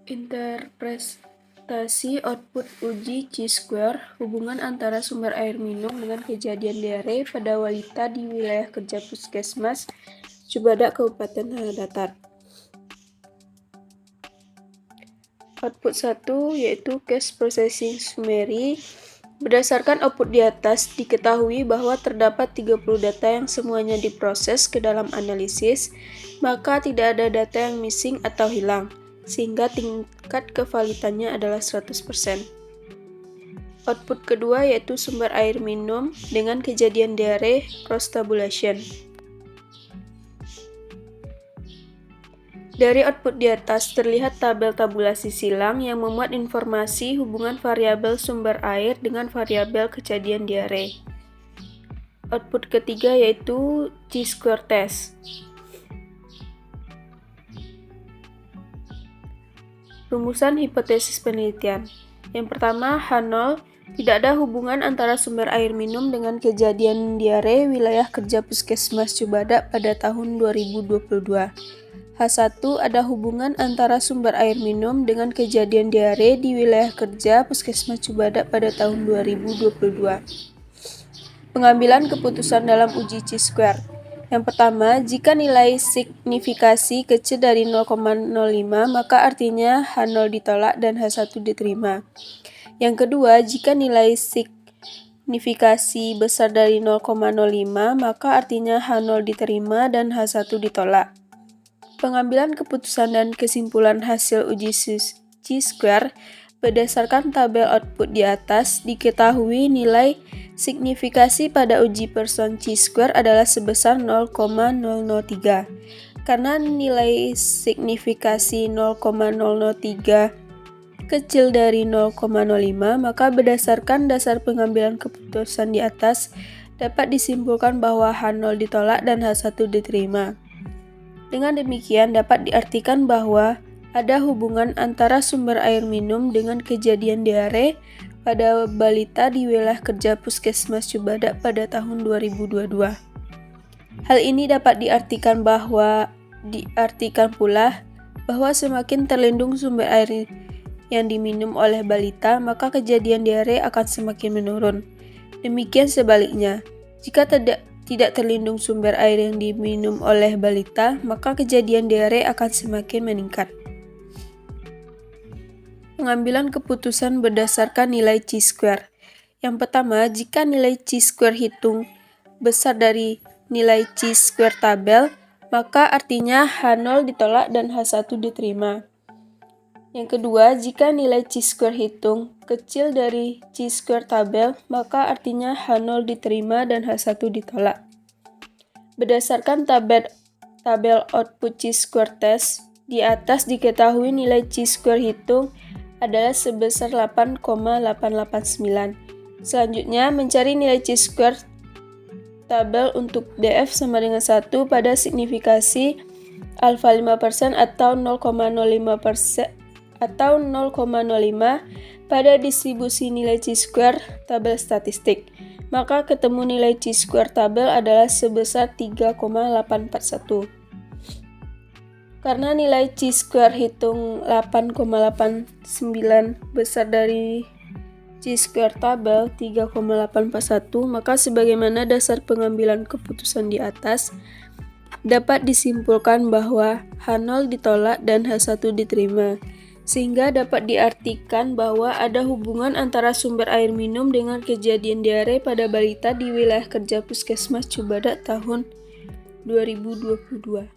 Interpretasi output uji chi-square, hubungan antara sumber air minum dengan kejadian diare pada wanita di wilayah kerja Puskesmas Cibadak, Kabupaten Tanah Datar. Output 1 yaitu case processing summary. Berdasarkan output di atas, diketahui bahwa terdapat 30 data yang semuanya diproses ke dalam analisis, maka tidak ada data yang missing atau hilang, sehingga tingkat kevalidannya adalah 100%. Output kedua yaitu sumber air minum dengan kejadian diare cross tabulation. Dari output di atas terlihat tabel tabulasi silang yang memuat informasi hubungan variabel sumber air dengan variabel kejadian diare. Output ketiga yaitu chi-square test. Rumusan hipotesis penelitian. Yang pertama, H0, tidak ada hubungan antara sumber air minum dengan kejadian diare wilayah kerja Puskesmas Cibadak pada tahun 2022. H1, ada hubungan antara sumber air minum dengan kejadian diare di wilayah kerja Puskesmas Cibadak pada tahun 2022. Pengambilan keputusan dalam uji chi-square. Yang pertama, jika nilai signifikasi kecil dari 0,05, maka artinya H0 ditolak dan H1 diterima. Yang kedua, jika nilai signifikasi besar dari 0,05, maka artinya H0 diterima dan H1 ditolak. Pengambilan keputusan dan kesimpulan hasil uji chi-square berdasarkan tabel output di atas, diketahui nilai signifikasi pada uji person chi-square adalah sebesar 0,003. Karena nilai signifikasi 0,003 kecil dari 0,05, maka berdasarkan dasar pengambilan keputusan di atas, dapat disimpulkan bahwa H0 ditolak dan H1 diterima. Dengan demikian dapat diartikan bahwa ada hubungan antara sumber air minum dengan kejadian diare pada balita di wilayah kerja Puskesmas Cibadak pada tahun 2022. Hal ini dapat diartikan pula bahwa semakin terlindung sumber air yang diminum oleh balita, maka kejadian diare akan semakin menurun. Demikian sebaliknya, jika tidak terlindung sumber air yang diminum oleh balita, maka kejadian diare akan semakin meningkat. Pengambilan keputusan berdasarkan nilai chi-square. Yang pertama, jika nilai chi-square hitung besar dari nilai chi-square tabel, maka artinya H0 ditolak dan H1 diterima. Yang kedua, jika nilai chi-square hitung kecil dari chi-square tabel, maka artinya H0 diterima dan H1 ditolak. Berdasarkan tabel output chi-square test, di atas diketahui nilai chi-square hitung adalah sebesar 8,889. Selanjutnya, mencari nilai chi-square tabel untuk DF sama dengan 1 pada signifikasi alfa 5% atau 0,05 pada distribusi nilai chi-square tabel statistik, maka ketemu nilai chi-square tabel adalah sebesar 3,841. Karena nilai chi-square hitung 8,89 besar dari chi-square tabel 3,841, maka sebagaimana dasar pengambilan keputusan di atas, dapat disimpulkan bahwa H0 ditolak dan H1 diterima, sehingga dapat diartikan bahwa ada hubungan antara sumber air minum dengan kejadian diare pada balita di wilayah kerja Puskesmas Cibadak tahun 2022.